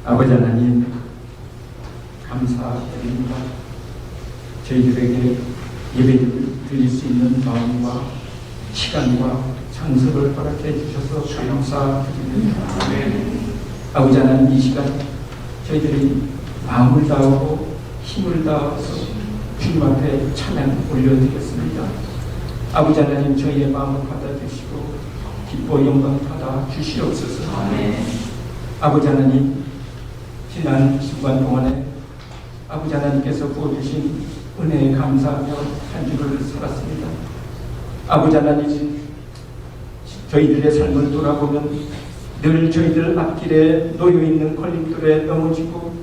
아버지 하나님 감사드립니다. 저희들에게 예배를 드릴 수 있는 마음과 시간과 장소를 허락해 주셔서 감사드립니다. 아버지 하나님, 이 시간 저희들이 마음을 다하고 힘을 다해서 주님 앞에 찬양 올려드리겠습니다. 아버지 하나님, 저희의 마음을 받아주시고 기뻐 영광 받아 주시옵소서. 아버지 하나님, 지난 시간 동안에 아버지 하나님께서 부어주신 은혜에 감사하며 한 주를 살았습니다. 아버지 하나님, 저희들의 삶을 돌아보면 늘 저희들 앞길에 놓여있는 걸림돌에 넘어지고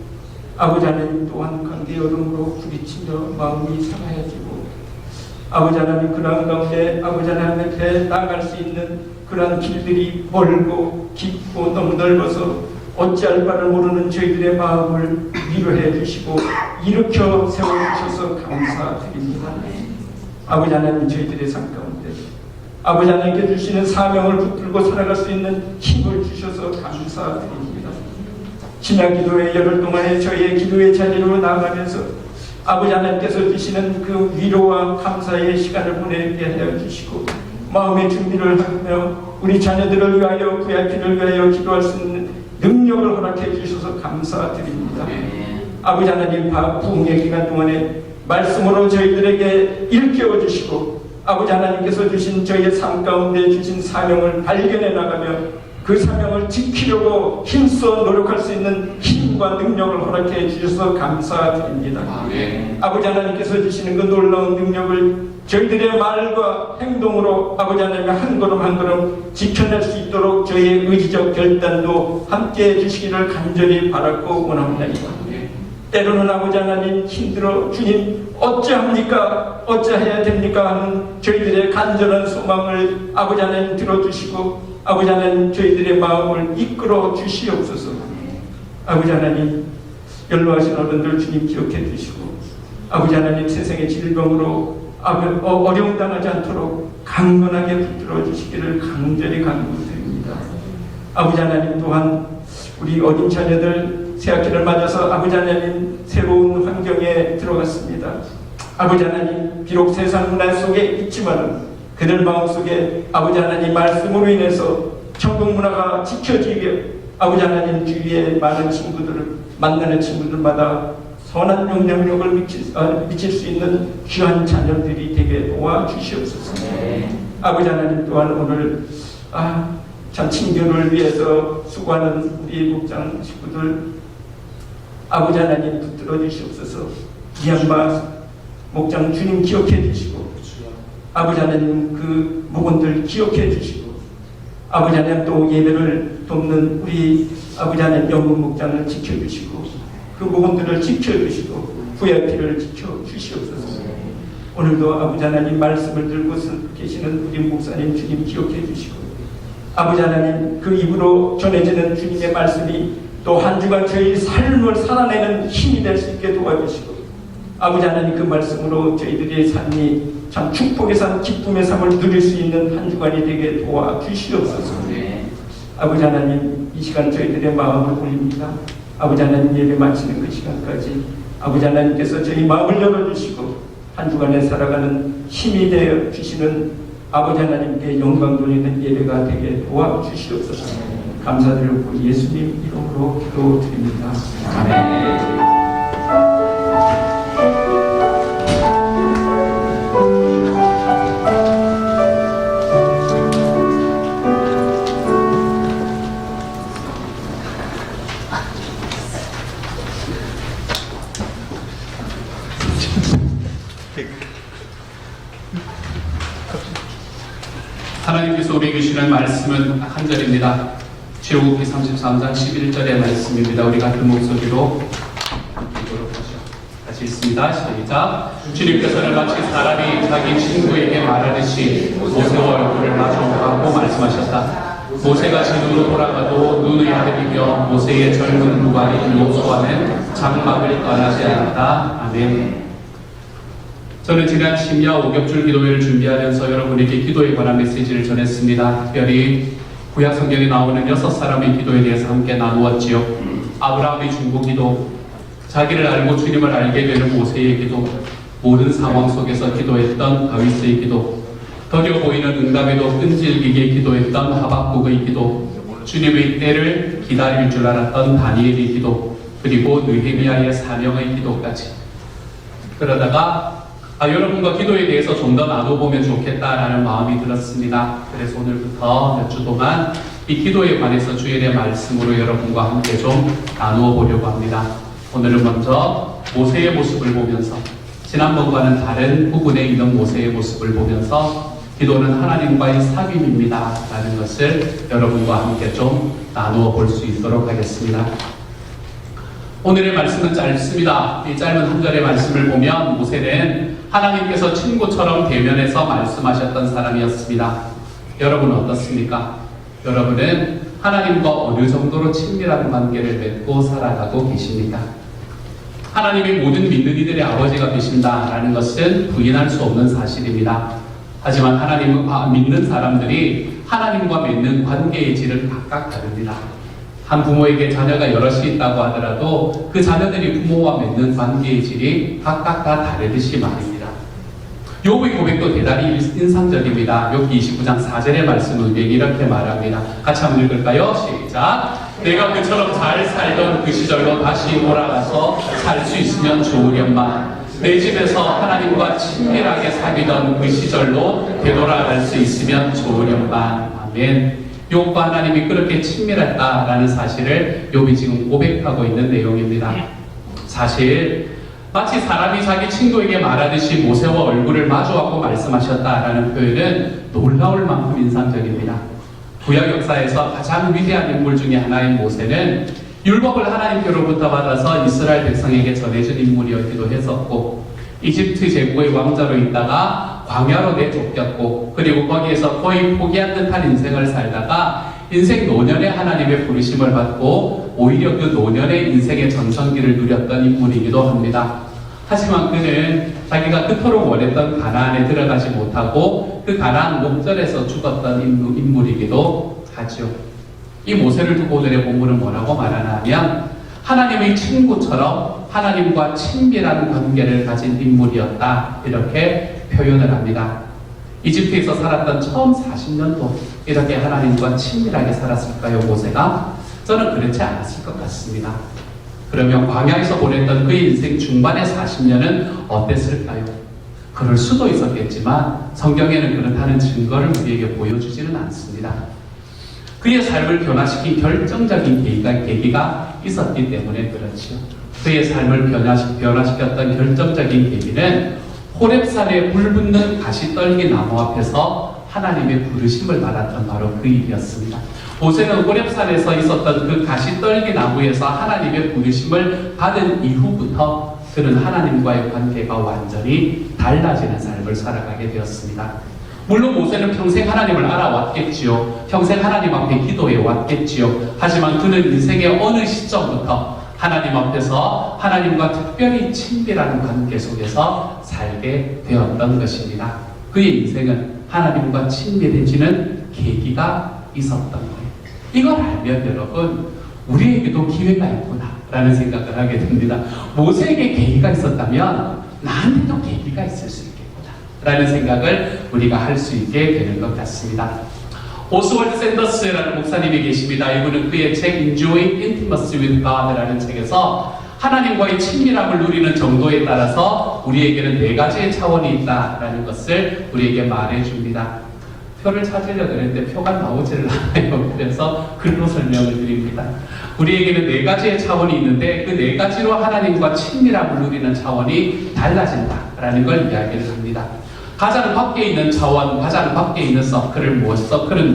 아버지 하나님 또한 관계 여름으로 부딪히며 마음이 상하여지고 아버지 하나님, 그러한 가운데 아버지 하나님 앞에 나아갈 수 있는 그러한 길들이 멀고 깊고 너무 넓어서 어찌할 바를 모르는 저희들의 마음을 위로해 주시고 일으켜 세워주셔서 감사드립니다. 아버지 하나님, 저희들의 삶 가운데 아버지 하나님께 주시는 사명을 붙들고 살아갈 수 있는 힘을 주셔서 감사드립니다. 신앙 기도의 열흘 동안에 저희의 기도의 자리로 나아가면서 아버지 하나님께서 주시는 그 위로와 감사의 시간을 보내게 하여 주시고 마음의 준비를 하며 우리 자녀들을 위하여 VIP를 위하여 기도할 수 있는 능력을 허락해 주셔서 감사드립니다. 아버지 하나님, 부흥의 기간 동안에 말씀으로 저희들에게 일깨워 주시고 아버지 하나님께서 주신 저희의 삶 가운데 주신 사명을 발견해 나가며 그 사명을 지키려고 힘써 노력할 수 있는 힘과 능력을 허락해 주셔서 감사드립니다. 아버지 하나님께서 주시는 그 놀라운 능력을 저희들의 말과 행동으로 아버지 하나님 한 걸음 한 걸음 지켜낼 수 있도록 저희의 의지적 결단도 함께 해주시기를 간절히 바라고 원합니다. 때로는 아버지 하나님, 힘들어 주님 어찌합니까? 어찌해야 됩니까? 하는 저희들의 간절한 소망을 아버지 하나님 들어주시고 아버지 하나님, 저희들의 마음을 이끌어 주시옵소서. 아버지 하나님, 연로하신 어른들 주님 기억해 주시고 아버지 하나님, 세상의 질병으로 어려움 당하지 않도록 강건하게 붙들어 주시기를 간절히 간구드립니다. 아버지 하나님, 또한 우리 어린 자녀들 새학기를 맞아서 아버지 하나님 새로운 환경에 들어갔습니다. 아버지 하나님, 비록 세상 문화 속에 있지만 그들 마음속에 아버지 하나님 말씀으로 인해서 천국 문화가 지켜지게 아버지 하나님 주위에 많은 친구들을 만나는 친구들마다 선한 영향력을 미칠 수 있는 귀한 자녀들이 되게 도와주시옵소서. 아버지 하나님, 또한 오늘 참 친교를 위해서 수고하는 우리 목장 식구들 아버지 하나님 붙들어 주시옵소서. 이양바 목장 주님 기억해 주시고 아버지 하나님 그 목원들 기억해 주시고 아버지 하나님 또 예배를 돕는 우리 아버지 하나님 영문 목장을 지켜주시고 그 목원들을 지켜주시고 VIP를 지켜주시옵소서. 오늘도 아버지 하나님 말씀을 들고 계시는 우리 목사님 주님 기억해 주시고 아버지 하나님 그 입으로 전해지는 주님의 말씀이 또 한 주간 저희 삶을 살아내는 힘이 될 수 있게 도와주시고 아버지 하나님 그 말씀으로 저희들의 삶이 참 축복의 삶, 기쁨의 삶을 누릴 수 있는 한 주간이 되게 도와주시옵소서. 아버지 하나님, 이 시간 저희들의 마음을 올립니다. 아버지 하나님, 예배 마치는 그 시간까지 아버지 하나님께서 저희 마음을 열어주시고 한 주간에 살아가는 힘이 되어 주시는 아버지 하나님께 영광 돌리는 예배가 되게 도와주시옵소서. 감사드리고 예수님 이름으로 기도드립니다. 아멘. 하나님께서 우리에게 주시는 말씀은 한 절입니다. 제후기 33장 11절의 말씀입니다. 우리 같은 목소리로 읽도록 하죠. 같이 읽습니다. 시작. 주님께서는 마치 사람이 자기 친구에게 말하듯이 모세와 얼굴을 마주하고 말씀하셨다. 모세가 진으로 돌아가도 눈의 아들이며 모세의 젊은 무관인 요수아는 장막을 떠나지 않았다. 아멘. 저는 지난 심야 오겹줄 기도회를 준비하면서 여러분에게 기도에 관한 메시지를 전했습니다. 특별히 구약 성경에 나오는 6 사람의 기도에 대해서 함께 나누었지요. 아브라함의 중보기도, 자기를 알고 주님을 알게 되는 모세의 기도, 모든 상황 속에서 기도했던 다윗의 기도, 더뎌 보이는 응답에도 끈질기게 기도했던 하박국의 기도, 주님의 때를 기다릴 줄 알았던 다니엘의 기도, 그리고 느헤미야의 사명의 기도까지. 그러다가 여러분과 기도에 대해서 좀 더 나눠보면 좋겠다라는 마음이 들었습니다. 그래서 오늘부터 몇 주 동안 이 기도에 관해서 주일의 말씀으로 여러분과 함께 좀 나누어 보려고 합니다. 오늘은 먼저 모세의 모습을 보면서, 지난번과는 다른 부분에 있는 모세의 모습을 보면서 기도는 하나님과의 사귐입니다 라는 것을 여러분과 함께 좀 나누어 볼 수 있도록 하겠습니다. 오늘의 말씀은 짧습니다. 이 짧은 한 절의 말씀을 보면 모세는 하나님께서 친구처럼 대면해서 말씀하셨던 사람이었습니다. 여러분은 어떻습니까? 여러분은 하나님과 어느 정도로 친밀한 관계를 맺고 살아가고 계십니까? 하나님이 모든 믿는 이들의 아버지가 되신다라는 것은 부인할 수 없는 사실입니다. 하지만 하나님은 믿는 사람들이 하나님과 맺는 관계의 질은 각각 다릅니다. 한 부모에게 자녀가 여럿이 있다고 하더라도 그 자녀들이 부모와 맺는 관계의 질이 각각 다 다르듯이 말입니다. 욥의 고백도 대단히 인상적입니다. 욥기 29장 4절의 말씀을 이렇게 말합니다. 같이 한번 읽을까요? 시작. 내가 그처럼 잘 살던 그 시절로 다시 돌아가서 살 수 있으면 좋으련만, 내 집에서 하나님과 친밀하게 사귀던 그 시절로 되돌아갈 수 있으면 좋으련만. 아멘. 욥과 하나님이 그렇게 친밀했다라는 사실을 욥이 지금 고백하고 있는 내용입니다. 사실 마치 사람이 자기 친구에게 말하듯이 모세와 얼굴을 마주하고 말씀하셨다라는 표현은 놀라울 만큼 인상적입니다. 구약 역사에서 가장 위대한 인물 중에 하나인 모세는 율법을 하나님께로부터 받아서 이스라엘 백성에게 전해준 인물이었기도 했었고, 이집트 제국의 왕자로 있다가 광야로 내쫓겼고, 그리고 거기에서 거의 포기한 듯한 인생을 살다가 인생 노년에 하나님의 부르심을 받고 오히려 그 노년의 인생의 전성기를 누렸던 인물이기도 합니다. 하지만 그는 자기가 그토록 원했던 가나안에 들어가지 못하고 그 가나안 목전에서 죽었던 인물이기도 하죠. 이 모세를 두고 오늘의 본문은 뭐라고 말하나 하면, 하나님의 친구처럼 하나님과 친밀한 관계를 가진 인물이었다, 이렇게 표현을 합니다. 이집트에서 살았던 처음 40년도 이렇게 하나님과 친밀하게 살았을까요, 모세가? 저는 그렇지 않았을 것 같습니다. 그러면 광야에서 보냈던 그의 인생 중반의 40년은 어땠을까요? 그럴 수도 있었겠지만 성경에는 그렇다는 증거를 우리에게 보여주지는 않습니다. 그의 삶을 변화시킨 결정적인 계기가 있었기 때문에 그렇지요. 그의 삶을 변화시켰던 결정적인 계기는 호렙산에 불붙는 가시떨기 나무 앞에서 하나님의 부르심을 받았던 바로 그 일이었습니다. 모세는 호렙산에서 있었던 그 가시떨기 나무에서 하나님의 부르심을 받은 이후부터 그는 하나님과의 관계가 완전히 달라지는 삶을 살아가게 되었습니다. 물론 모세는 평생 하나님을 알아왔겠지요. 평생 하나님 앞에 기도해 왔겠지요. 하지만 그는 인생의 어느 시점부터 하나님 앞에서 하나님과 특별히 친밀한 관계 속에서 살게 되었던 것입니다. 그의 인생은 하나님과 친밀해지는 계기가 있었던 거예요. 이걸 알면 여러분, 우리에게도 기회가 있구나 라는 생각을 하게 됩니다. 모세에게 계기가 있었다면 나한테도 계기가 있을 수 있겠구나 라는 생각을 우리가 할 수 있게 되는 것 같습니다. 오스월드 샌더스라는 목사님이 계십니다. 이분은 그의 책 Enjoying Intimacy with God라는 책에서 하나님과의 친밀함을 누리는 정도에 따라서 우리에게는 4가지의 차원이 있다라는 것을 우리에게 말해줍니다. 표를 찾으려고 했는데 표가 나오지를 않아요. 그래서 글로 설명을 드립니다. 우리에게는 4가지의 차원이 있는데 그 4가지로 하나님과 친밀함을 누리는 차원이 달라진다라는 걸 이야기를 합니다. 가장 밖에 있는 차원, 가장 밖에 있는 서클은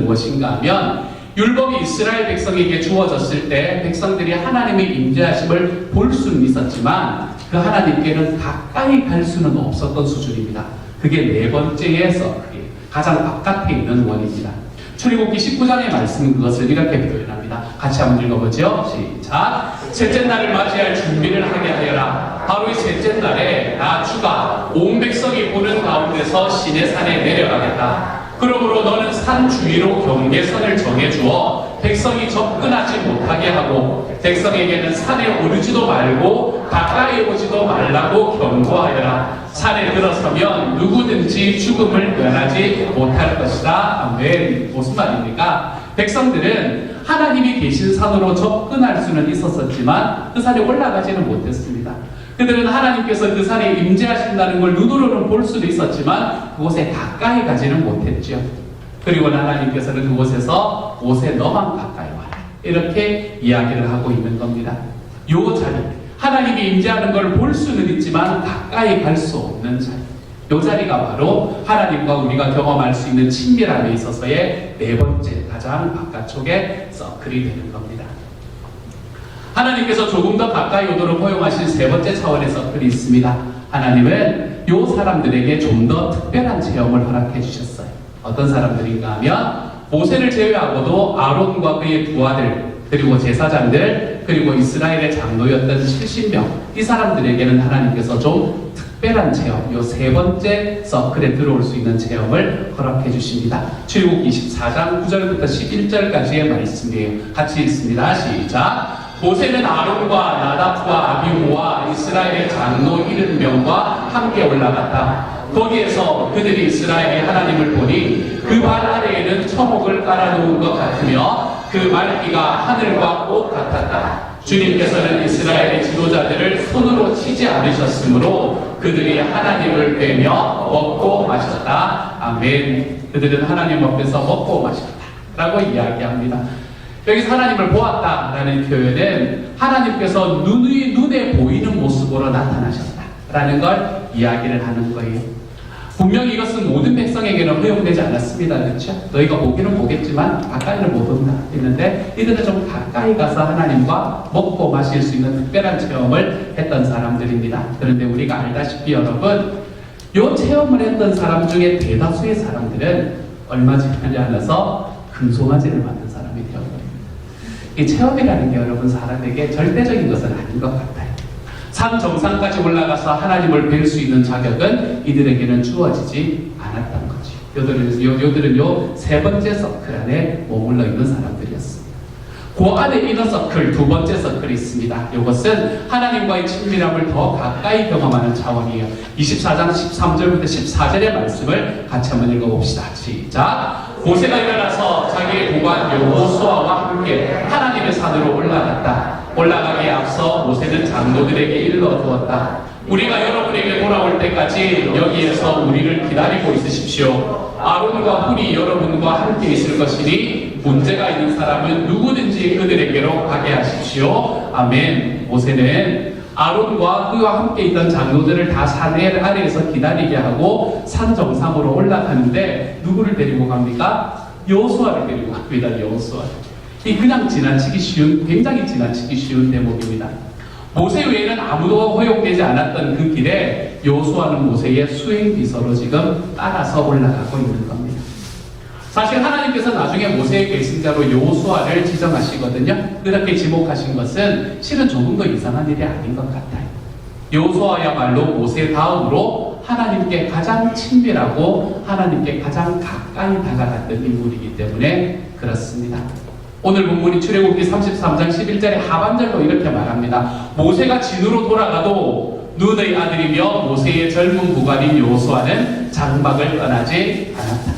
무엇인가 하면, 율법이 이스라엘 백성에게 주어졌을 때 백성들이 하나님의 임재하심을 볼 수는 있었지만 그 하나님께는 가까이 갈 수는 없었던 수준입니다. 그게 4번째의 서클이에요. 가장 바깥에 있는 원입니다. 출애굽기 19장의 말씀은 그것을 이렇게 표현합니다. 같이 한번 읽어보죠. 시작. 셋째 날을 맞이할 준비를 하게 하여라. 바로 이 셋째 날에 나 주가 온 백성이 보는 가운데서 시내산에 내려가겠다. 그러므로 너는 산 주위로 경계선을 정해주어 백성이 접근하지 못하게 하고 백성에게는 산에 오르지도 말고 가까이 오지도 말라고 경고하여라. 산에 들어서면 누구든지 죽음을 면하지 못할 것이다. 아멘. 무슨 말입니까? 백성들은 하나님이 계신 산으로 접근할 수는 있었지만 그 산에 올라가지는 못했습니다. 그들은 하나님께서 그 산에 임재하신다는 걸 눈으로는 볼 수도 있었지만 그곳에 가까이 가지는 못했죠. 그리고 하나님께서는 그곳에서 모세 너만 가까이 와라, 이렇게 이야기를 하고 있는 겁니다. 요 자리, 하나님이 임재하는 걸 볼 수는 있지만 가까이 갈 수 없는 자리, 요 자리가 바로 하나님과 우리가 경험할 수 있는 친밀함에 있어서의 네 번째 가장 바깥쪽에 서클이 되는 겁니다. 하나님께서 조금 더 가까이 오도록 허용하신 세 번째 차원의 서클이 있습니다. 하나님은 요 사람들에게 좀 더 특별한 체험을 허락해 주셨어요. 어떤 사람들인가 하면 모세를 제외하고도 아론과 그의 두 아들, 그리고 제사장들, 그리고 이스라엘의 장로였던 70명, 이 사람들에게는 하나님께서 좀 특별한 체험, 요 세 번째 서클에 들어올 수 있는 체험을 허락해 주십니다. 출애굽기 24장 9절부터 11절까지의 말씀이에요. 같이 읽습니다. 시작. 모세는 아론과 나답과 아비후와 이스라엘의 장로 70명과 함께 올라갔다. 거기에서 그들이 이스라엘의 하나님을 보니 그 발 아래에는 처목을 깔아놓은 것 같으며 그 말기가 하늘과 꽃 같았다. 주님께서는 이스라엘의 지도자들을 손으로 치지 않으셨으므로 그들이 하나님을 뵈며 먹고 마셨다. 아멘. 그들은 하나님 앞에서 먹고 마셨다 라고 이야기합니다. 여기서 하나님을 보았다라는 표현은 하나님께서 눈에 보이는 모습으로 나타나셨다라는 걸 이야기를 하는 거예요. 분명히 이것은 모든 백성에게는 허용되지 않았습니다. 그렇죠? 너희가 보기는 보겠지만 가까이는 못 온다 했는데 이들은 좀 가까이 가서 하나님과 먹고 마실 수 있는 특별한 체험을 했던 사람들입니다. 그런데 우리가 알다시피 여러분, 이 체험을 했던 사람 중에 대다수의 사람들은 얼마 지나지 않아서 금송아지를 만든 사람이 되어버립니다. 이 체험이라는 게 여러분 사람에게 절대적인 것은 아닌 것 같아요. 산 정상까지 올라가서 하나님을 뵐 수 있는 자격은 이들에게는 주어지지 않았던 거죠. 요들은 요 세 번째 서클 안에 머물러 있는 사람들이었습니다. 그 안에 이너 서클, 두 번째 서클이 있습니다. 이것은 하나님과의 친밀함을 더 가까이 경험하는 차원이에요. 24장 13절부터 14절의 말씀을 같이 한번 읽어봅시다. 시작. 모세가 일어나서 자기의 고관 여호수아와 함께 하나님의 산으로 올라갔다. 올라가기에 앞서 모세는 장로들에게 일러두었다. 우리가 여러분에게 돌아올 때까지 여기에서 우리를 기다리고 있으십시오. 아론과 훌이 여러분과 함께 있을 것이니 문제가 있는 사람은 누구든지 그들에게로 가게 하십시오. 아멘. 모세는 아론과 그와 함께 있던 장로들을 다 산 아래에서 기다리게 하고 산 정상으로 올라가는데 누구를 데리고 갑니까? 여호수아를 데리고 갑니다. 여호수아를. 이 그냥 지나치기 쉬운, 굉장히 지나치기 쉬운 대목입니다. 모세 외에는 아무도 허용되지 않았던 그 길에 여호수아는 모세의 수행 비서로 지금 따라서 올라가고 있는 겁니다. 사실 하나님께서 나중에 모세의 계승자로 여호수아를 지정하시거든요. 그렇게 지목하신 것은 실은 조금 더 이상한 일이 아닌 것 같아요. 여호수아야말로 모세 다음으로 하나님께 가장 친밀하고 하나님께 가장 가까이 다가갔던 인물이기 때문에 그렇습니다. 오늘 본문이 출애굽기 33장 11절의 하반절로 이렇게 말합니다. 모세가 진으로 돌아가도 눈의 아들이며 모세의 젊은 구간인 여호수아는 장막을 떠나지 않았다.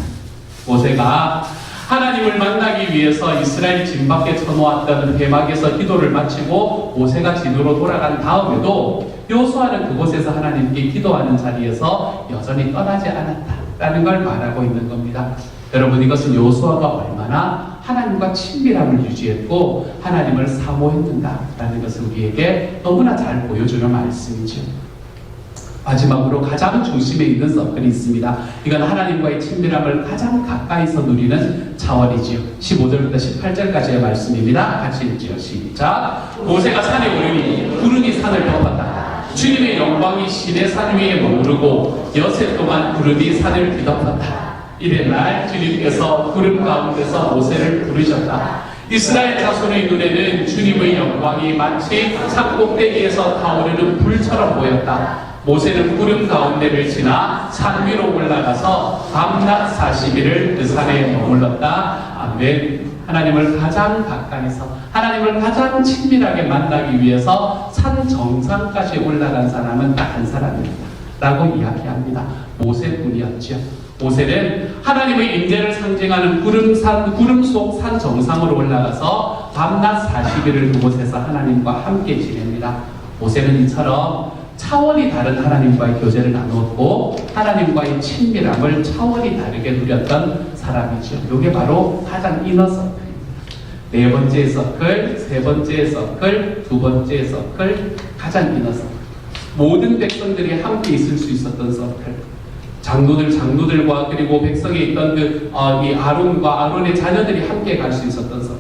모세가 하나님을 만나기 위해서 이스라엘 진 밖에 쳐놓았던 회막에서 기도를 마치고 모세가 진으로 돌아간 다음에도 여호수아는 그곳에서 하나님께 기도하는 자리에서 여전히 떠나지 않았다라는 걸 말하고 있는 겁니다. 여러분, 이것은 여호수아가 얼마나 하나님과 친밀함을 유지했고 하나님을 사모했는가라는 것을 우리에게 너무나 잘 보여주는 말씀이죠. 마지막으로 가장 중심에 있는 서클이 있습니다. 이건 하나님과의 친밀함을 가장 가까이서 누리는 차원이지요. 15절부터 18절까지의 말씀입니다. 같이 읽지요. 시작. 모세가 산에 오르니 구름이 산을 덮었다. 주님의 영광이 시내산 위에 머무르고 여새 동안 구름이 산을 뒤덮었다. 이튿날 주님께서 구름 가운데서 모세를 부르셨다. 이스라엘 자손의 눈에는 주님의 영광이 마치 산 꼭대기에서 타오르는 불처럼 보였다. 모세는 구름 가운데를 지나 산 위로 올라가서 밤낮 40일을 그 산에 머물렀다. 아멘. 하나님을 가장 가까이서 하나님을 가장 친밀하게 만나기 위해서 산 정상까지 올라간 사람은 딱 한 사람입니다. 라고 이야기합니다. 모세뿐이었지요. 모세는 하나님의 임재를 상징하는 구름 속 산 정상으로 올라가서 밤낮 40일을 그곳에서 하나님과 함께 지냅니다. 모세는 이처럼 차원이 다른 하나님과의 교제를 나누었고 하나님과의 친밀함을 차원이 다르게 누렸던 사람이죠. 이게 바로 가장 이너 서클입니다. 네 번째 서클, 세 번째 서클, 두 번째 서클, 가장 이너 서클. 모든 백성들이 함께 있을 수 있었던 서클. 장로들과 그리고 백성에 있던 이 아론과 아론의 자녀들이 함께 갈 수 있었던 서클.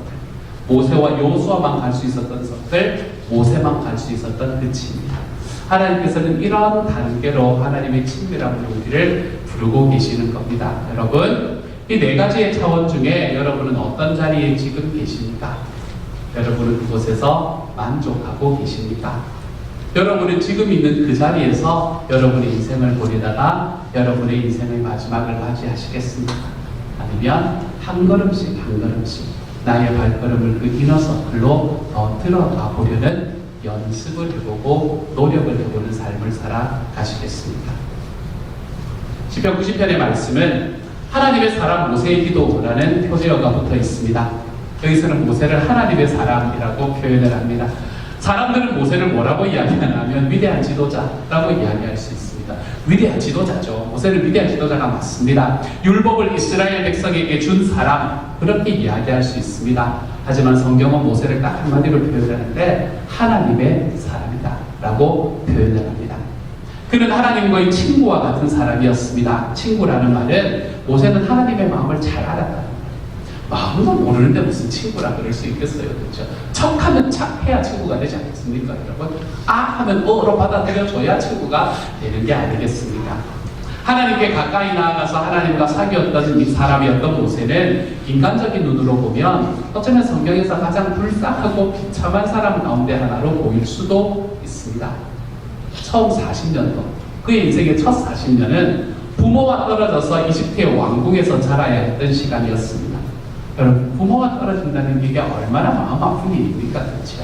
모세와 여호수아만 갈 수 있었던 서클, 모세만 갈 수 있었던 끝입니다. 하나님께서는 이런 단계로 하나님의 친밀함으로 우리를 부르고 계시는 겁니다. 여러분, 이 네 가지의 차원 중에 여러분은 어떤 자리에 지금 계십니까? 여러분은 그곳에서 만족하고 계십니까? 여러분은 지금 있는 그 자리에서 여러분의 인생을 보내다가 여러분의 인생의 마지막을 맞이하시겠습니까? 아니면 한 걸음씩 한 걸음씩 나의 발걸음을 그 이너서클로 더 들어가 보려는 연습을 해보고 노력을 해보는 삶을 살아가시겠습니까? 시편 90편의 말씀은 하나님의 사람 모세의 기도라는 표제어가 붙어 있습니다. 여기서는 모세를 하나님의 사람이라고 표현을 합니다. 사람들은 모세를 뭐라고 이야기하냐면 위대한 지도자라고 이야기할 수 있습니다. 위대한 지도자죠. 모세는 위대한 지도자가 맞습니다. 율법을 이스라엘 백성에게 준 사람, 그렇게 이야기할 수 있습니다. 하지만 성경은 모세를 딱 한마디로 표현하는데 하나님의 사람이다 라고 표현을 합니다. 그는 하나님과의 친구와 같은 사람이었습니다. 친구라는 말은 모세는 하나님의 마음을 잘 알았다는 거예요. 마음도 모르는데 무슨 친구라 그럴 수 있겠어요. 그렇죠? 척하면 착해야 친구가 되지 않겠습니까? 여러분? 아 하면 어로 받아들여줘야 친구가 되는 게 아니겠습니까? 하나님께 가까이 나아가서 하나님과 사귀었던 이 사람이었던 모세는 인간적인 눈으로 보면 어쩌면 성경에서 가장 불쌍하고 비참한 사람 가운데 하나로 보일 수도 있습니다. 처음 40년도, 그의 인생의 첫 40년은 부모와 떨어져서 이집트의 왕궁에서 자라야 했던 시간이었습니다. 여러분, 부모가 떨어진다는 게 얼마나 마음 아픈 일입니까? 그렇죠?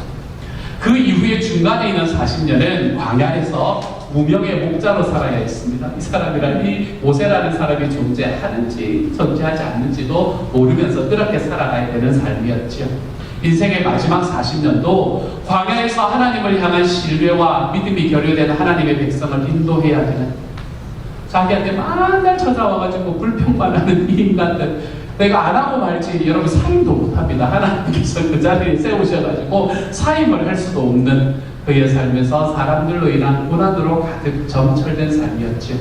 그 이후에 중간에 있는 40년은 광야에서 무명의 목자로 살아야 했습니다. 이 사람이란 이 모세라는 사람이 존재하는지 존재하지 않는지도 모르면서 그렇게 살아가야 되는 삶이었죠. 인생의 마지막 40년도 광야에서 하나님을 향한 신뢰와 믿음이 결여된 하나님의 백성을 인도해야 되는, 자기한테 맨날 찾아와가지고 불평만 하는 이 인간들, 내가 안 하고 말지 여러분 사임도 못합니다. 하나님께서 그 자리에 세우셔가지고 사임을 할 수도 없는 그의 삶에서 사람들로 인한 고난으로 가득 점철된 삶이었죠.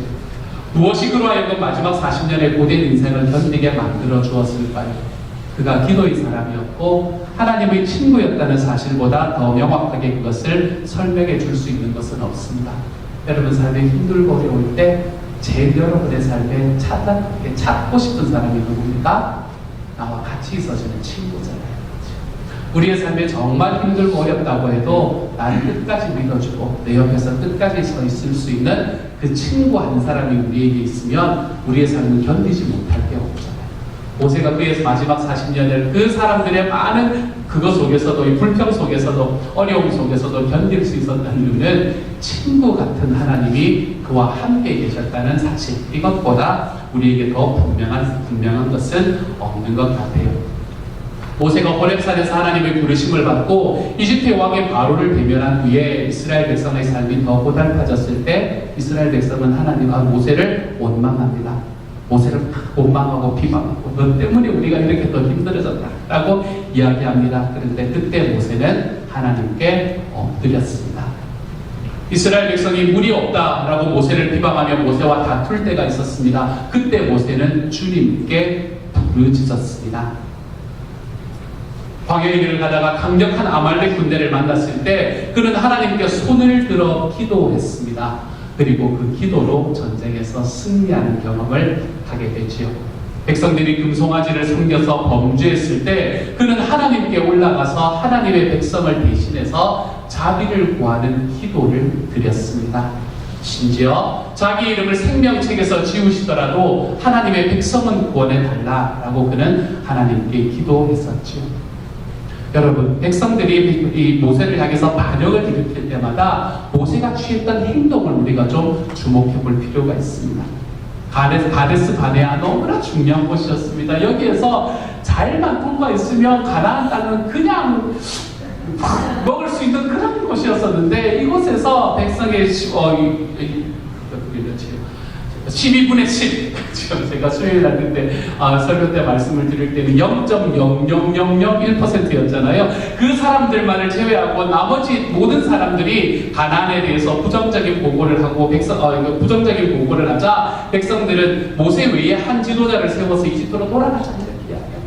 무엇이 그로 하여금 마지막 40년의 고된 인생을 견디게 만들어 주었을까요? 그가 기도의 사람이었고 하나님의 친구였다는 사실보다 더 명확하게 그것을 설명해 줄 수 있는 것은 없습니다. 여러분 삶에 힘들고 어려울 때 제일 여러분의 삶에 찾고 싶은 사람이 누굽니까? 나와 같이 있어주는 친구잖아요. 우리의 삶에 정말 힘들고 어렵다고 해도 나를 끝까지 믿어주고 내 옆에서 끝까지 서 있을 수 있는 그 친구 한 사람이 우리에게 있으면 우리의 삶은 견디지 못할 게 없잖아요. 모세가 그의 마지막 40년을 그 사람들의 많은 그것 속에서도, 이 불평 속에서도, 어려움 속에서도 견딜 수 있었던 이유는 친구 같은 하나님이 그와 함께 계셨다는 사실, 이것보다 우리에게 더 분명한 것은 없는 것 같아요. 모세가 호렙산에서 하나님의 부르심을 받고 이집트 왕의 바로를 대면한 후에 이스라엘 백성의 삶이 더 고달파졌을 때 이스라엘 백성은 하나님과 모세를 원망합니다. 모세를 원망하고 비방하고 너 때문에 우리가 이렇게 더 힘들어졌다라고 이야기합니다. 그런데 그때 모세는 하나님께 엎드렸습니다. 이스라엘 백성이 물이 없다라고 모세를 비방하며 모세와 다툴 때가 있었습니다. 그때 모세는 주님께 부르짖었습니다. 광야의 길을 가다가 강력한 아말렉 군대를 만났을 때 그는 하나님께 손을 들어 기도했습니다. 그리고 그 기도로 전쟁에서 승리하는 경험을 하게 되지요. 백성들이 금송아지를 섬겨서 범죄했을 때 그는 하나님께 올라가서 하나님의 백성을 대신해서 자비를 구하는 기도를 드렸습니다. 심지어 자기 이름을 생명책에서 지우시더라도 하나님의 백성은 구원해달라라고 그는 하나님께 기도했었지요. 여러분, 백성들이 이 모세를 향해서 반역을 일으킬 때마다 모세가 취했던 행동을 우리가 좀 주목해 볼 필요가 있습니다. 가데스 바네아 너무나 중요한 곳이었습니다. 여기에서 잘만 통과했으면 가나안 땅은 그냥 먹을 수 있는 그런 곳이었었는데, 이곳에서 백성의 12분의 10, 지금 제가 수요일 날 그때 설교 때 말씀을 드릴 때는 0.00001%였잖아요. 그 사람들만을 제외하고 나머지 모든 사람들이 가나안에 대해서 부정적인 보고를 하고 부정적인 보고를 하자 백성들은 모세 외에 한 지도자를 세워서 이집트로 돌아가자.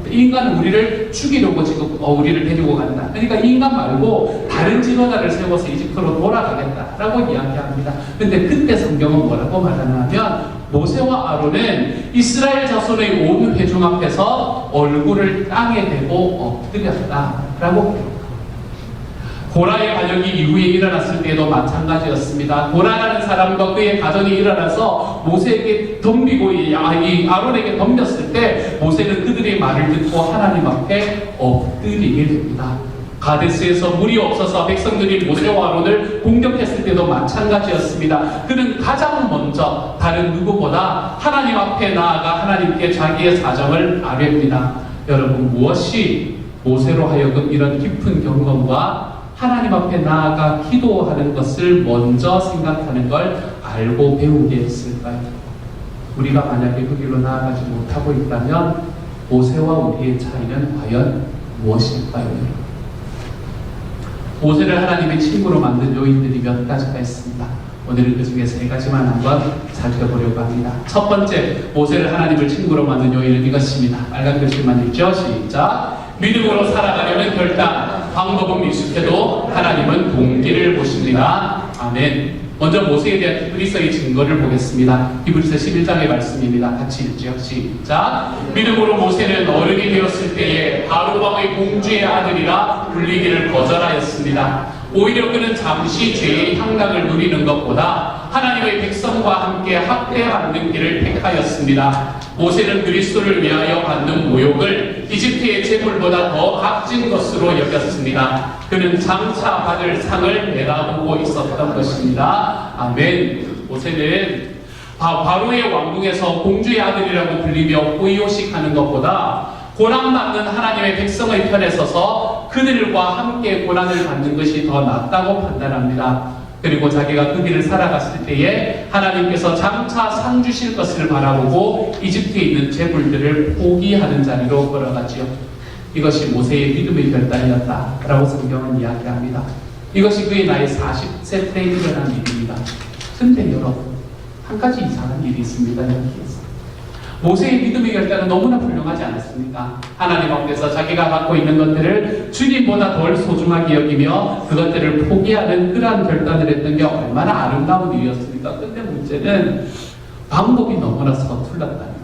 인간은 우리를 죽이려고 지금 우리를 데리고 간다. 그러니까 인간 말고 다른 지도자를 세워서 이집트로 돌아가겠다라고 이야기합니다. 근데 그때 성경은 뭐라고 말하냐면 모세와 아론은 이스라엘 자손의 온 회중 앞에서 얼굴을 땅에 대고 엎드렸다라고 기록합니다. 고라의 반역이 이후에 일어났을 때도 마찬가지였습니다. 고라라는 사람과 그의 가정이 일어나서 모세에게 덤비고 아론에게 덤볐을 때 모세는 그들의 말을 듣고 하나님 앞에 엎드리게 됩니다. 가데스에서 물이 없어서 백성들이 모세와 아론을 공격했을 때도 마찬가지였습니다. 그는 가장 먼저 다른 누구보다 하나님 앞에 나아가 하나님께 자기의 사정을 아뢰입니다. 여러분, 무엇이 모세로 하여금 이런 깊은 경험과 하나님 앞에 나아가 기도하는 것을 먼저 생각하는 걸 알고 배우게 했을까요? 우리가 만약에 그 길로 나아가지 못하고 있다면 모세와 우리의 차이는 과연 무엇일까요? 모세를 하나님의 친구로 만든 요인들이 몇 가지가 있습니다. 오늘은 그 중에 세 가지만 한번 살펴보려고 합니다. 첫 번째, 모세를 하나님을 친구로 만든 요인은 이것입니다. 빨간 글씨만 읽죠? 시작. 믿음으로 살아가려는 결단. 방법은 미숙해도 하나님은 동기를 보십니다. 아멘. 먼저 모세에 대한 히브리서의 증거를 보겠습니다. 히브리서 11장의 말씀입니다. 같이 읽죠. 시작. 믿음으로 모세는 어른이 되었을 때에 바로왕의 공주의 아들이라 불리기를 거절하였습니다. 오히려 그는 잠시 죄의 향락을 누리는 것보다 하나님의 백성과 함께 학대받는 길을 택하였습니다. 모세는 그리스도를 위하여 받는 모욕을 이집트의 재물보다 더 값진 것으로 여겼습니다. 그는 장차 받을 상을 내다보고 있었던 것입니다. 아멘. 모세는 바로의 왕궁에서 공주의 아들이라고 불리며 호의호식하는 것보다 고난받는 하나님의 백성의 편에 서서 그들과 함께 고난을 받는 것이 더 낫다고 판단합니다. 그리고 자기가 그 길을 살아갔을 때에 하나님께서 장차 상 주실 것을 바라보고 이집트에 있는 재물들을 포기하는 자리로 걸어가지요. 이것이 모세의 믿음의 결단이었다라고 성경은 이야기합니다. 이것이 그의 나이 40세 때 일어난 일입니다. 근데 여러분, 한 가지 이상한 일이 있습니다. 여기에서 모세의 믿음의 결단은 너무나 훌륭하지 않았습니까? 하나님 앞에서 자기가 갖고 있는 것들을 주님보다 덜 소중하게 여기며 그것들을 포기하는 그러한 결단을 했던 게 얼마나 아름다운 일이었습니까? 근데 문제는 방법이 너무나 서툴렀다는 것.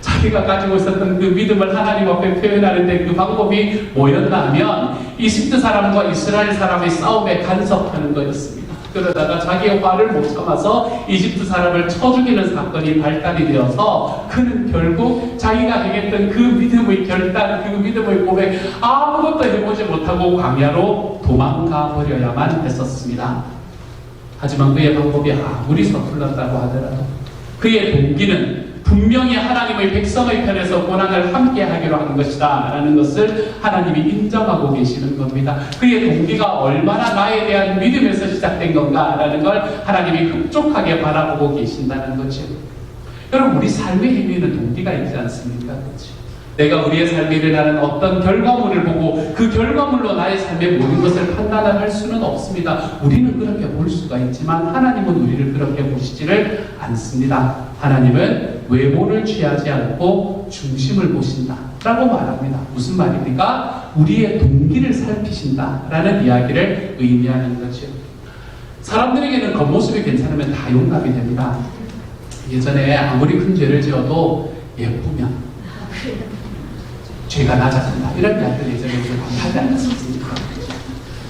자기가 가지고 있었던 그 믿음을 하나님 앞에 표현하는데 그 방법이 뭐였나 하면 이집트 사람과 이스라엘 사람의 싸움에 간섭하는 거였습니다. 그러다가 자기의 화를 못 참아서 이집트 사람을 쳐 죽이는 사건이 발달이 되어서 그는 결국 자기가 행했던 그 믿음의 결단, 그 믿음의 고백 아무것도 해보지 못하고 광야로 도망가 버려야만 했었습니다. 하지만 그의 방법이 아무리 서툴렀다고 하더라도 그의 동기는 분명히 하나님의 백성의 편에서 고난을 함께 하기로 한 것이다 라는 것을 하나님이 인정하고 계시는 겁니다. 그의 동기가 얼마나 나에 대한 믿음에서 시작된 건가 라는 걸 하나님이 흡족하게 바라보고 계신다는 거죠. 여러분, 우리 삶의 행위에는 동기가 있지 않습니까? 그렇죠? 내가 우리의 삶에 일어나는 어떤 결과물을 보고 그 결과물로 나의 삶의 모든 것을 판단할 수는 없습니다. 우리는 그렇게 볼 수가 있지만 하나님은 우리를 그렇게 보시지를 않습니다. 하나님은 외모를 취하지 않고 중심을 보신다 라고 말합니다. 무슨 말입니까? 우리의 동기를 살피신다 라는 이야기를 의미하는 거죠. 사람들에게는 겉모습이 괜찮으면 다 용납이 됩니다. 예전에 아무리 큰 죄를 지어도 예쁘면 죄가 낮아진다 이런 이야기를 예전에 좀 많이 하지 않았습니까?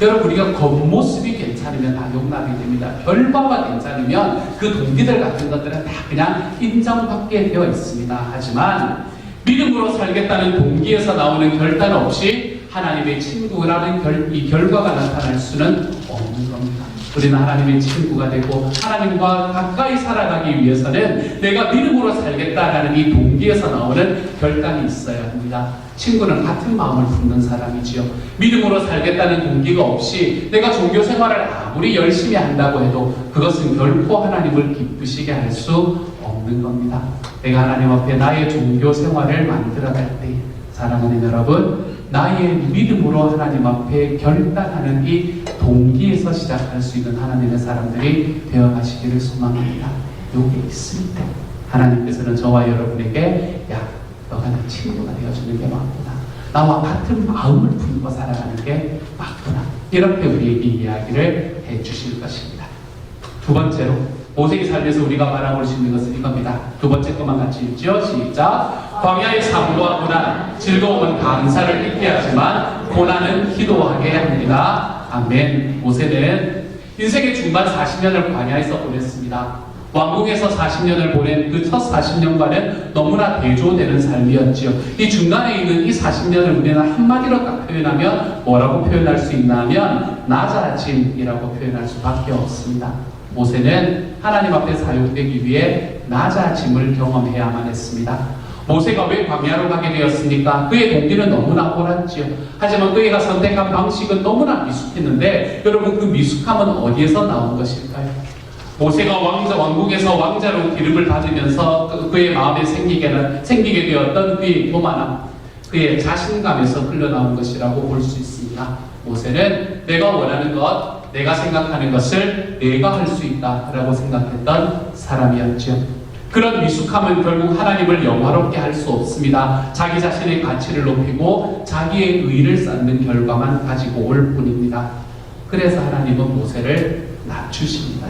여러분, 우리가 겉모습이 괜찮으면 다 용납이 됩니다. 결과가 괜찮으면 그 동기들 같은 것들은 다 그냥 인정받게 되어 있습니다. 하지만 믿음으로 살겠다는 동기에서 나오는 결단 없이 하나님의 친구라는 이 결과가 나타날 수는 없는 겁니다. 우리는 하나님의 친구가 되고 하나님과 가까이 살아가기 위해서는 내가 믿음으로 살겠다라는 이 동기에서 나오는 결단이 있어야 합니다. 친구는 같은 마음을 품는 사람이지요. 믿음으로 살겠다는 동기가 없이 내가 종교 생활을 아무리 열심히 한다고 해도 그것은 결코 하나님을 기쁘시게 할 수 없는 겁니다. 내가 하나님 앞에 나의 종교 생활을 만들어갈 때, 사랑하는 여러분, 나의 믿음으로 하나님 앞에 결단하는 이 동기에서 시작할 수 있는 하나님의 사람들이 되어가시기를 소망합니다. 여기 있을 때 하나님께서는 저와 여러분에게 야, 너가 내 친구가 되어주는 게 맞구나, 나와 같은 마음을 품고 살아가는 게 맞구나, 이렇게 우리에게 이야기를 해주실 것입니다. 두 번째로 모세의 삶에서 우리가 바라볼 수 있는 것은 이겁니다. 두 번째 것만 같이 읽죠. 시작. 광야의 삶과 고난, 즐거움은 감사를 잊게 하지만 고난은 기도하게 합니다. 아멘. 모세는 인생의 중반 40년을 광야에서 보냈습니다. 왕궁에서 40년을 보낸 그 첫 40년과는 너무나 대조되는 삶이었지요. 이 중간에 있는 이 40년을 우리는 한마디로 딱 표현하면 뭐라고 표현할 수 있나 하면 낮아짐이라고 표현할 수밖에 없습니다. 모세는 하나님 앞에 사용되기 위해 낮아짐을 경험해야만 했습니다. 모세가 왜 광야로 가게 되었습니까? 그의 동기는 너무나 옳았지요. 하지만 그가 선택한 방식은 너무나 미숙했는데, 여러분, 그 미숙함은 어디에서 나온 것일까요? 모세가 왕궁에서 왕자로 기름을 받으면서 그의 마음에 생기게 되었던 그의 교만함, 그의 자신감에서 흘러나온 것이라고 볼 수 있습니다. 모세는 내가 원하는 것, 내가 생각하는 것을 내가 할 수 있다라고 생각했던 사람이었죠. 그런 미숙함은 결국 하나님을 영화롭게 할 수 없습니다. 자기 자신의 가치를 높이고 자기의 의의를 쌓는 결과만 가지고 올 뿐입니다. 그래서 하나님은 모세를 낮추십니다.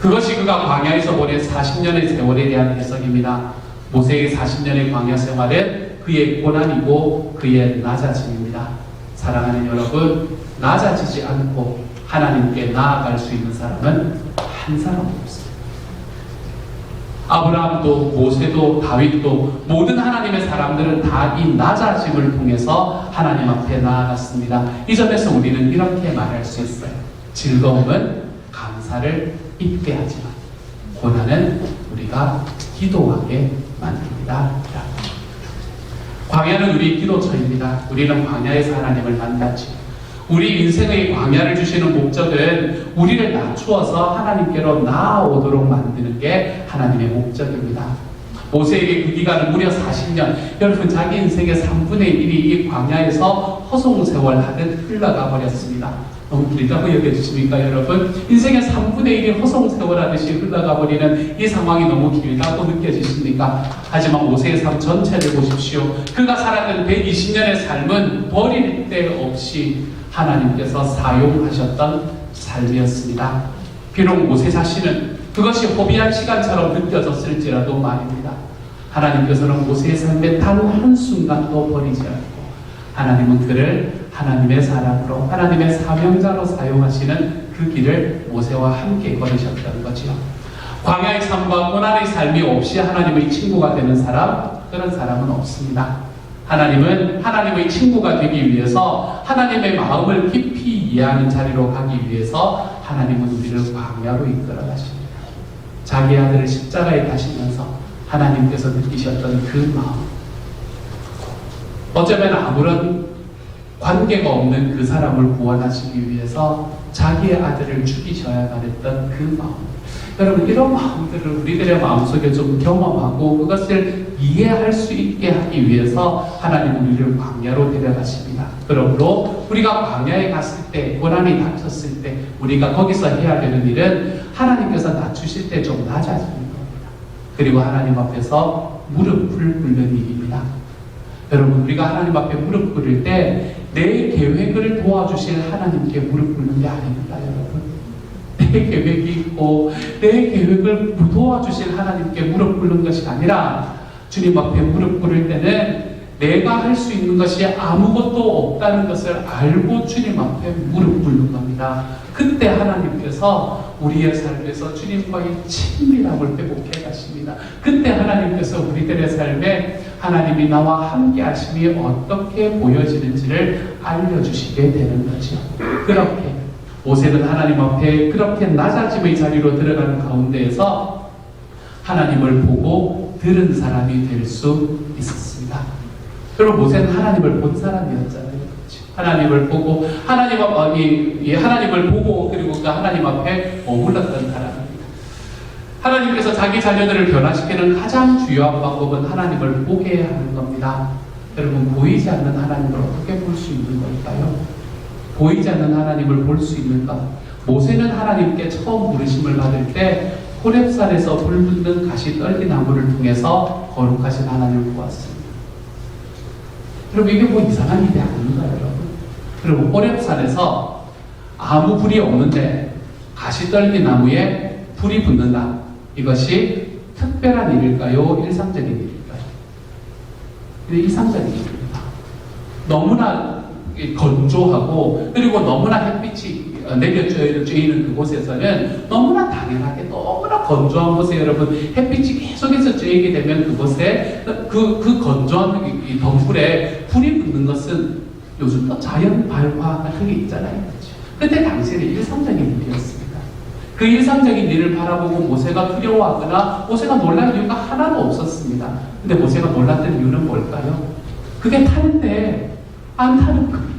그것이 그가 광야에서 보낸 40년의 세월에 대한 해석입니다. 모세의 40년의 광야 생활은 그의 고난이고 그의 낮아짐입니다. 사랑하는 여러분, 낮아지지 않고 하나님께 나아갈 수 있는 사람은 한 사람도 없습니다. 아브라함도 모세도 다윗도 모든 하나님의 사람들은 다 이 낮아짐을 통해서 하나님 앞에 나아갔습니다. 이 점에서 우리는 이렇게 말할 수 있어요. 즐거움은 감사를 잊게 하지만 고난은 우리가 기도하게 만듭니다. 광야는 우리의 기도처입니다. 우리는 광야에서 하나님을 만나지. 우리 인생의 광야를 주시는 목적은 우리를 낮추어서 하나님께로 나아오도록 만드는 게 하나님의 목적입니다. 모세에게 그 기간은 무려 40년. 여러분, 자기 인생의 3분의 1이 이 광야에서 허송세월 하듯 흘러가 버렸습니다. 너무 길다고 여겨주십니까, 여러분? 인생의 3분의 1이 허송세월 하듯이 흘러가 버리는 이 상황이 너무 길다고 느껴지십니까? 하지만 모세의 삶 전체를 보십시오. 그가 살았던 120년의 삶은 버릴 데 없이 하나님께서 사용하셨던 삶이었습니다. 비록 모세 자신은 그것이 허비한 시간처럼 느껴졌을지라도 말입니다. 하나님께서는 모세의 삶에 단 한순간도 버리지 않고 하나님은 그를 하나님의 사람으로, 하나님의 사명자로 사용하시는 그 길을 모세와 함께 걸으셨던 거지요. 광야의 삶과 고난의 삶이 없이 하나님의 친구가 되는 사람, 그런 사람은 없습니다. 하나님은 하나님의 친구가 되기 위해서 하나님의 마음을 깊이 이해하는 자리로 가기 위해서 하나님은 우리를 광야로 이끌어 가십니다. 자기 아들을 십자가에 가시면서 하나님께서 느끼셨던 그 마음, 어쩌면 아무런 관계가 없는 그 사람을 구원하시기 위해서 자기의 아들을 죽이셔야만 했던 그 마음, 여러분, 이런 마음들을 우리들의 마음속에 좀 경험하고 그것을 이해할 수 있게 하기 위해서 하나님은 우리를 광야로 데려가십니다. 그러므로 우리가 광야에 갔을 때, 고난이 닥쳤을 때 우리가 거기서 해야 되는 일은 하나님께서 낮추실 때 좀 낮아지는 겁니다. 그리고 하나님 앞에서 무릎을 꿇는 일입니다. 여러분, 우리가 하나님 앞에 무릎 꿇을 때 내 계획을 도와주실 하나님께 무릎 꿇는 게 아닙니다, 여러분. 내 계획이 있고 내 계획을 도와주실 하나님께 무릎 꿇는 것이 아니라 주님 앞에 무릎 꿇을 때는 내가 할 수 있는 것이 아무것도 없다는 것을 알고 주님 앞에 무릎 꿇는 겁니다. 그때 하나님께서 우리의 삶에서 주님과의 친밀함을 회복해 가십니다. 그때 하나님께서 우리들의 삶에 하나님이 나와 함께 하심이 어떻게 보여지는지를 알려주시게 되는 거죠. 그렇게 모세는 하나님 앞에 그렇게 낮아짐의 자리로 들어가는 가운데에서 하나님을 보고 들은 사람이 될 수 있었습니다. 여러분, 모세는 하나님을 본 사람이었잖아요. 하나님을 보고 하나님을 보고 그리고 그 하나님 앞에 머물렀던 사람입니다. 하나님께서 자기 자녀들을 변화시키는 가장 주요한 방법은 하나님을 보게 하는 겁니다. 여러분, 보이지 않는 하나님을 어떻게 볼 수 있는 걸까요? 보이지 않는 하나님을 볼 수 있는가? 모세는 하나님께 처음 부르심을 받을 때 호렙산에서 불붙는 가시 떨기나무를 통해서 거룩하신 하나님을 보았습니다. 여러분, 이게 뭐 이상한 일이 아닌가요, 여러분? 그리고 호렙산에서 아무 불이 없는데 가시떨기나무에 불이 붙는다. 이것이 특별한 일일까요? 일상적인 일일까요? 이상적인 일입니다. 너무나 건조하고 그리고 너무나 햇빛이 내려쬐이는 그곳에서는 너무나 당연하게 너무나 건조한 곳에 여러분 햇빛이 계속해서 쬐이게 되면 그곳에 그 건조한 이 덩굴에 불이 붙는 것은 요즘 또 자연 발화 같은 게 있잖아요. 그렇죠? 그때 당시에는 일상적인 일이었습니다. 그 일상적인 일을 바라보고 모세가 두려워하거나 모세가 놀랄 이유가 하나도 없었습니다. 근데 모세가 놀랐던 이유는 뭘까요? 그게 타는데 안 타는 거예요.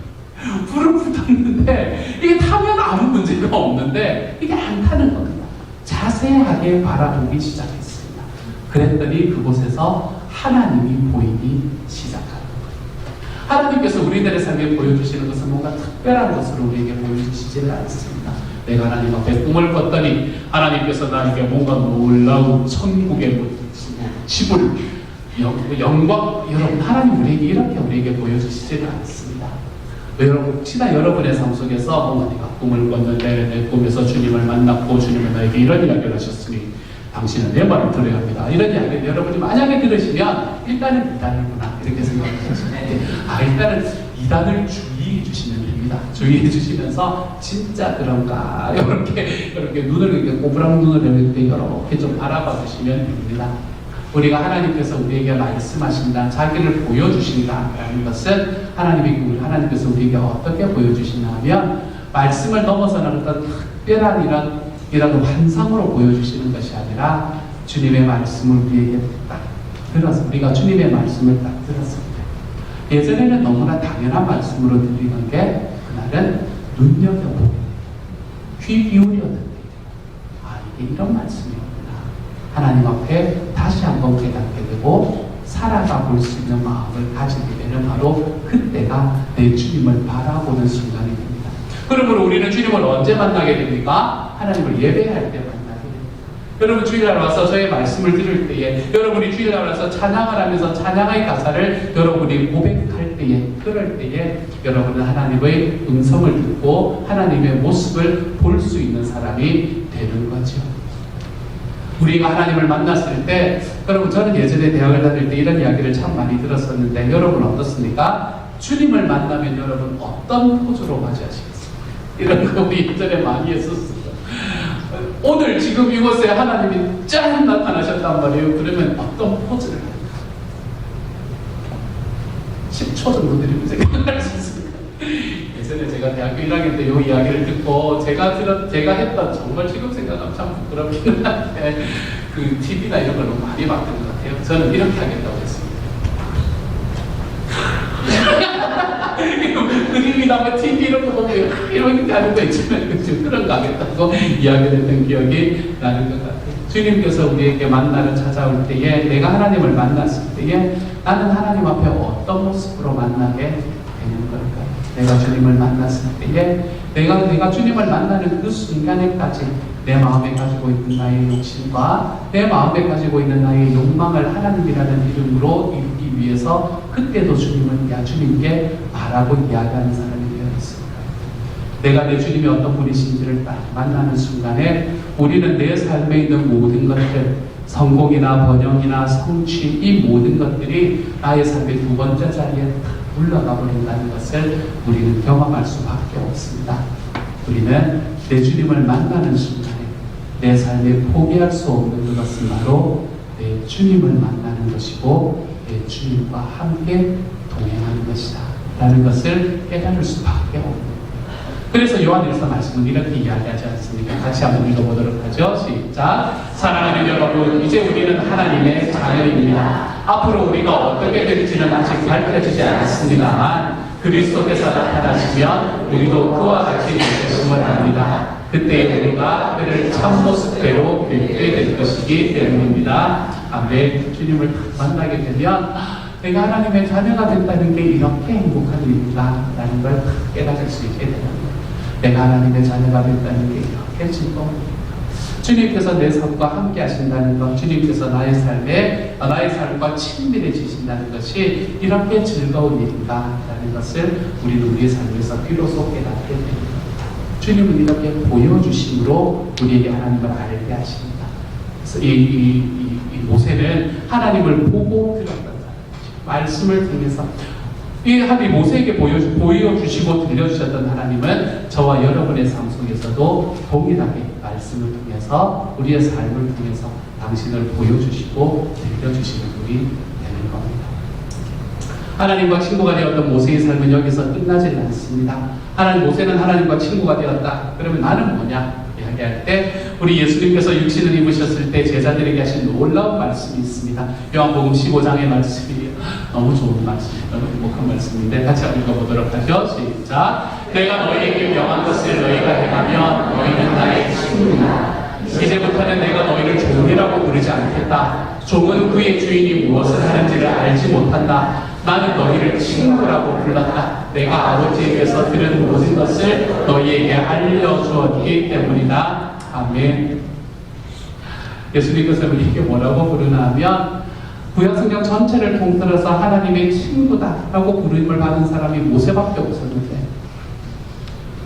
불은 붙었는데 이게 타면 아무 문제가 없는데 이게 안 타는 겁니다. 자세하게 바라보기 시작했습니다. 그랬더니 그곳에서 하나님이 보이기 시작합니다. 하나님께서 우리들의 삶에 보여주시는 것은 뭔가 특별한 것으로 우리에게 보여주시지는 않습니다. 내가 하나님 앞에 꿈을 꿨더니 하나님께서 나에게 뭔가 놀라운 천국의 집을 영광, 여러분 하나님 우리에게 보여주시지는 않습니다. 여러분, 혹시나 여러분의 삶 속에서 뭔가 내가 꿈을 꿨는데 내 꿈에서 주님을 만났고 주님은 나에게 이런 이야기를 하셨으니 당신은 내 말을 들어야 합니다. 이런 이야기를 여러분이 만약에 들으시면 일단은 이단이구나 이렇게 생각하시는데 일단은 이단을 주의해 주시면 됩니다. 주의해 주시면서 진짜 그런가 이렇게 눈을 이렇게 꼬부랑 눈을 이렇게 좀 바라봐 주시면 됩니다. 우리가 하나님께서 우리에게 말씀하신다, 자기를 보여주신다라는 것은 하나님께서 우리에게 어떻게 보여주시냐 하면 말씀을 넘어서는 어떤 특별한 이런 환상으로 보여주시는 것이 아니라 주님의 말씀을 우리에게 딱 들어서 우리가 주님의 말씀을 딱 들었습니다. 예전에는 너무나 당연한 말씀으로 들리는 게 그날은 눈여겨보게 귀 기울여 듣게 이게 이런 말씀이었구나. 하나님 앞에 다시 한번 깨닫게 되고 살아가 볼 수 있는 마음을 가지게 되는 바로 그때가 내 주님을 바라보는 순간이 됩니다. 그러므로 우리는 주님을 언제 만나게 됩니까? 하나님을 예배할 때 만나게 됩니다. 여러분 주일날 와서 저의 말씀을 들을 때에 여러분이 주일날 와서 찬양을 하면서 찬양의 가사를 여러분이 고백할 때에 그럴 때에 여러분은 하나님의 음성을 듣고 하나님의 모습을 볼 수 있는 사람이 되는 거죠. 우리가 하나님을 만났을 때 여러분 저는 예전에 대학을 다닐 때 이런 이야기를 참 많이 들었었는데 여러분 어떻습니까? 주님을 만나면 여러분 어떤 포즈로 맞이하시겠습니까? 이런 거 우리 예전에 많이 했었어요. 오늘 지금 이곳에 하나님이 짠 나타나셨단 말이에요. 그러면 어떤 포즈를 할까? 10초 정도 드리면 생각할 수 있습니다. 예전에 제가 대학교 1학년 때 이 이야기를 듣고 제가 했던 정말 지금 생각하면 참 부끄럽긴 한데 그 TV나 이런 걸 너무 많이 봤던 것 같아요. 저는 이렇게 하겠다고 했습니다. 그림이나 뭐 TV 이런 거 보면 이렇게 하는 거 있잖아요. 그런 거 하겠다고 이야기를 했던 기억이 나는 것 같아요. 주님께서 우리에게 만나러 찾아올 때에 내가 하나님을 만났을 때에 나는 하나님 앞에 어떤 모습으로 만나게 되는 걸까요? 내가 주님을 만났을 때에 내가 주님을 만나는 그 순간에까지 내 마음에 가지고 있는 나의 욕심과 내 마음에 가지고 있는 나의 욕망을 하나님이라는 이름으로 이루기 위해서 그때도 주님께 말하고 이야기하는 사람이 되어 있습니다. 내가 내 주님이 어떤 분이신지를 딱 만나는 순간에 우리는 내 삶에 있는 모든 것들 성공이나 번영이나 성취, 이 모든 것들이 나의 삶의 두 번째 자리에 탁 물러가 버린다는 것을 우리는 경험할 수밖에 없습니다. 우리는 내 주님을 만나는 순간에 내 삶에 포기할 수 없는 그것은 바로 내 주님을 만나는 것이고 내 주님과 함께 동행하는 것이다 라는 것을 깨달을 수밖에 없는. 그래서 요한일서 말씀은 이렇게 이야기하지 않습니까? 같이 한번 읽어보도록 하죠. 시작. 사랑하는 여러분, 이제 우리는 하나님의 자녀입니다. 앞으로 우리가 어떻게 될지는 아직 밝혀지지 않았습니다만 그리스도께서 나타나시면 우리도 그와 같이 되심을 압니다. 그때 우리가 그를 참모습대로 뵙게 될 것이기 때문입니다. 아멘. 주님을 만나게 되면 내가 하나님의 자녀가 된다는 게 이렇게 행복한 일인가 라는 걸 깨달을 수 있게 됩니다. 내가 하나님의 자녀가 됐다는 게 이렇게 즐거움입니다. 주님께서 내 삶과 함께 하신다는 것, 주님께서 나의 삶과 친밀해지신다는 것이 이렇게 즐거운 일인가라는 것을 우리는 우리의 삶에서 비로소 깨닫게 됩니다. 주님은 이렇게 보여주심으로 우리에게 하나님을 알게 하십니다. 그래서 이 모세는 하나님을 보고 들었던 사람, 말씀을 통해서 이 모세에게 보여주시고 들려주셨던 하나님은 저와 여러분의 삶 속에서도 동일하게 말씀을 통해서 우리의 삶을 통해서 당신을 보여주시고 들려주시는 분이 되는 겁니다. 하나님과 친구가 되었던 모세의 삶은 여기서 끝나지 않습니다. 모세는 하나님과 친구가 되었다. 그러면 나는 뭐냐? 이야기할 때 우리 예수님께서 육신을 입으셨을 때 제자들에게 하신 놀라운 말씀이 있습니다. 요한복음 15장의 말씀이 너무 좋은 말씀이에요. 너무 행복한 말씀인데 같이 읽어보도록 하죠. 시작. 내가 너희에게 명한 것을 너희가 행하면 너희는 나의 친구다. 이제부터는 내가 너희를 종이라고 부르지 않겠다. 종은 그의 주인이 무엇을 하는지를 알지 못한다. 나는 너희를 친구라고 불렀다. 내가 아버지에게서 들은 모든 것을 너희에게 알려주었기 때문이다. 아멘. 예수님께서 우리에게 뭐라고 부르나 하면 구약성경 전체를 통틀어서 하나님의 친구다라고 부름을 받은 사람이 모세밖에 없었는데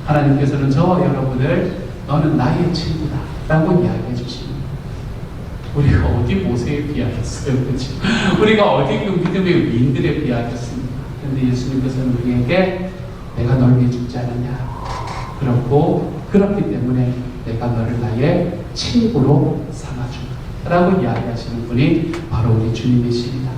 하나님께서는 저와 여러분을 너는 나의 친구다라고 이야기해 주십니다. 우리가 어디 모세에 비하겠어요? 그렇죠? 우리가 어디 그 믿음의 위인들에 비하겠습니까? 그런데 예수님께서는 우리에게 내가 널 위해 죽지 않았냐? 그렇기 때문에 내가 너를 나의 친구로 삼아준다 라고 이야기하시는 분이 바로 우리 주님이십니다.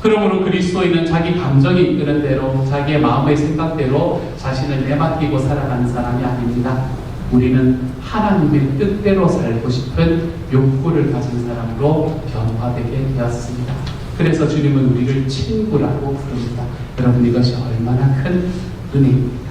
그러므로 그리스도인은 자기 감정이 이끄는 대로 자기의 마음의 생각대로 자신을 내맡기고 살아가는 사람이 아닙니다. 우리는 하나님의 뜻대로 살고 싶은 욕구를 가진 사람으로 변화되게 되었습니다. 그래서 주님은 우리를 친구라고 부릅니다. 여러분, 이것이 얼마나 큰 은혜입니다.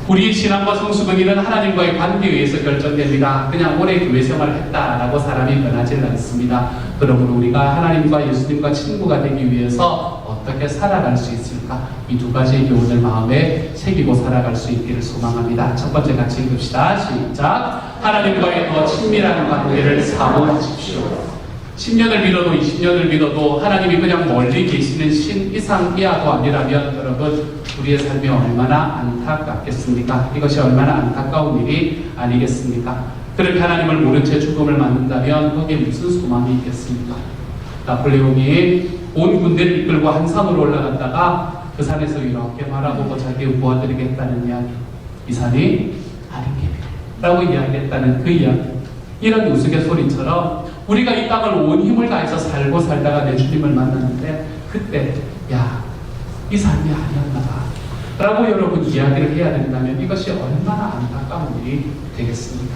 우리의 신앙과 성숙은 이런 하나님과의 관계에 의해서 결정됩니다. 그냥 오래 교회 생활을 했다라고 사람이 변하지는 않습니다. 그러므로 우리가 하나님과 예수님과 친구가 되기 위해서 어떻게 살아갈 수 있을까? 이 두 가지의 교훈을 마음에 새기고 살아갈 수 있기를 소망합니다. 첫 번째 같이 읽읍시다. 시작. 하나님과의 더 친밀한 관계를 사모하십시오. 10년을 믿어도 20년을 믿어도 하나님이 그냥 멀리 계시는 신 이상 이하도 아니라면 여러분 우리의 삶이 얼마나 안타깝겠습니까? 이것이 얼마나 안타까운 일이 아니겠습니까? 그렇게 하나님을 모른 채 죽음을 맞는다면 거기에 무슨 소망이 있겠습니까? 나폴레옹이 온 군대를 이끌고 한 산으로 올라갔다가 그 산에서 이렇게 바라보고 자기의 부하들에게 했다는 이야기. 이 산이 아름다라고 이야기했다는 그 이야기. 이런 우스갯소리처럼 우리가 이 땅을 온 힘을 다해서 살고 살다가 내 주님을 만났는데 그때 이 삶이 아니었나 봐 라고 여러분 이야기를 해야 된다면 이것이 얼마나 안타까운 일이 되겠습니까?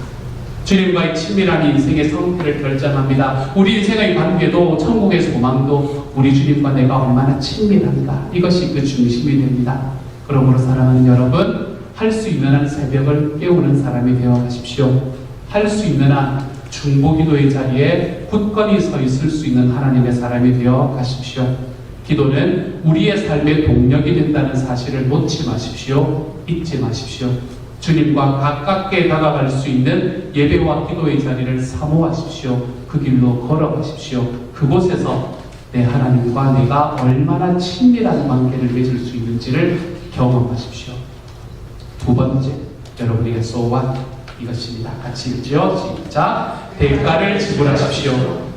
주님과의 친밀함이 인생의 성패를 결정합니다. 우리 인생의 관계도 천국의 소망도 우리 주님과 내가 얼마나 친밀한가 이것이 그 중심이 됩니다. 그러므로 사랑하는 여러분, 할 수 있는 한 새벽을 깨우는 사람이 되어 가십시오. 할 수 있는 한 중보기도의 자리에 굳건히 서 있을 수 있는 하나님의 사람이 되어 가십시오. 기도는 우리의 삶의 동력이 된다는 사실을 놓지 마십시오. 잊지 마십시오. 주님과 가깝게 다가갈 수 있는 예배와 기도의 자리를 사모하십시오. 그 길로 걸어가십시오. 그곳에서 내 하나님과 내가 얼마나 친밀한 관계를 맺을 수 있는지를 경험하십시오. 두 번째, 여러분에게 소원 이것입니다. 같이 읽죠. 시작. 대가를 지불하십시오.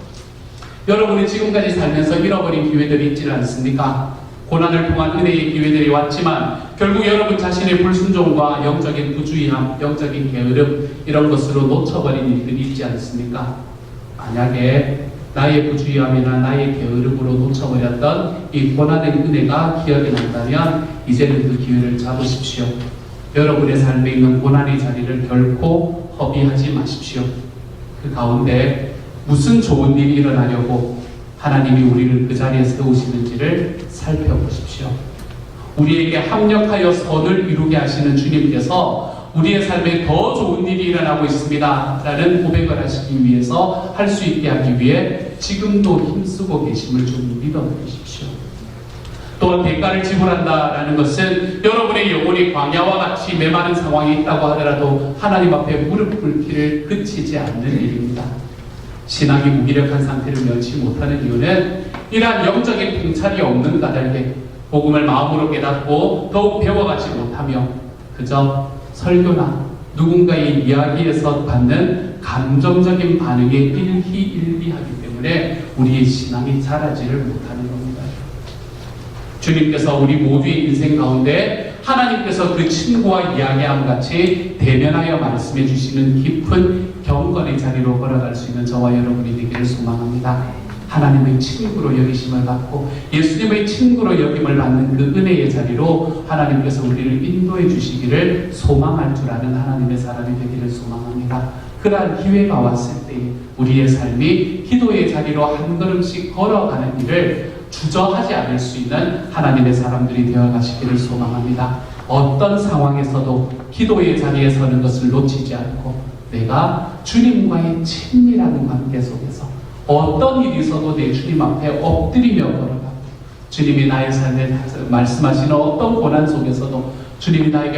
여러분이 지금까지 살면서 잃어버린 기회들이 있지 않습니까? 고난을 통한 은혜의 기회들이 왔지만 결국 여러분 자신의 불순종과 영적인 부주의함, 영적인 게으름 이런 것으로 놓쳐버린 일들이 있지 않습니까? 만약에 나의 부주의함이나 나의 게으름으로 놓쳐버렸던 이 고난의 은혜가 기억이 난다면 이제는 그 기회를 잡으십시오. 여러분의 삶에 있는 고난의 자리를 결코 허비하지 마십시오. 그 가운데 무슨 좋은 일이 일어나려고 하나님이 우리를 그 자리에 세우시는지를 살펴보십시오. 우리에게 합력하여 선을 이루게 하시는 주님께서 우리의 삶에 더 좋은 일이 일어나고 있습니다 라는 고백을 하시기 위해서 할 수 있게 하기 위해 지금도 힘쓰고 계심을 좀 믿어주십시오. 또한 대가를 지불한다라는 것은 여러분의 영혼이 광야와 같이 메마른 상황이 있다고 하더라도 하나님 앞에 무릎 꿇기를 그치지 않는 일입니다. 신앙이 무기력한 상태를 면치 못하는 이유는 이러한 영적인 통찰이 없는 까닭에 복음을 마음으로 깨닫고 더욱 배워가지 못하며 그저 설교나 누군가의 이야기에서 받는 감정적인 반응에 일희일비하기 때문에 우리의 신앙이 자라지를 못하는 겁니다. 주님께서 우리 모두의 인생 가운데 하나님께서 그 친구와 이야기함 같이 대면하여 말씀해 주시는 깊은 경건의 자리로 걸어갈 수 있는 저와 여러분이 되기를 소망합니다. 하나님의 친구로 여기심을 받고 예수님의 친구로 여김을 받는 그 은혜의 자리로 하나님께서 우리를 인도해 주시기를 소망할 줄 아는 하나님의 사람이 되기를 소망합니다. 그러한 기회가 왔을 때 우리의 삶이 기도의 자리로 한 걸음씩 걸어가는 일을 주저하지 않을 수 있는 하나님의 사람들이 되어가시기를 소망합니다. 어떤 상황에서도 기도의 자리에 서는 것을 놓치지 않고 내가 주님과의 친밀한 관계 속에서 어떤 일이 있어도 내 주님 앞에 엎드리며 걸어가고 주님이 나의 삶에 말씀하시는 어떤 고난 속에서도 주님이 나에게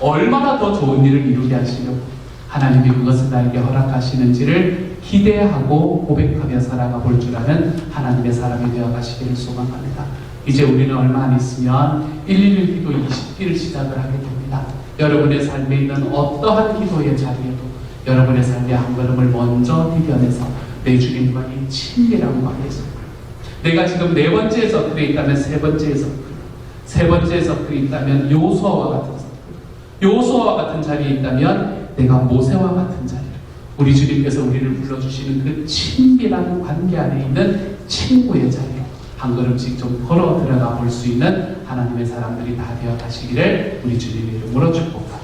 얼마나 더 좋은 일을 이루게 하시려고 하나님이 그것을 나에게 허락하시는지를 기대하고 고백하며 살아가 볼 줄 아는 하나님의 사람이 되어 가시기를 소망합니다. 이제 우리는 얼마 안 있으면 111 기도 20기를 시작을 하게 됩니다. 여러분의 삶에 있는 어떠한 기도의 자리에도 여러분의 삶의 한 걸음을 먼저 디뎌내서 내 주님과의 친밀한 관계에서 내가 지금 4번째 서클에 있다면 3번째 서클, 3번째 서클에 있다면 요수아와 같은 서클, 요수아와 같은 자리에 있다면 내가 모세와 같은 자리, 우리 주님께서 우리를 불러주시는 그 친밀한 관계 안에 있는 친구의 자리에 한 걸음씩 좀 걸어 들어가 볼 수 있는 하나님의 사람들이 다 되어 가시기를 우리 주님의 이름으로 축복합니다.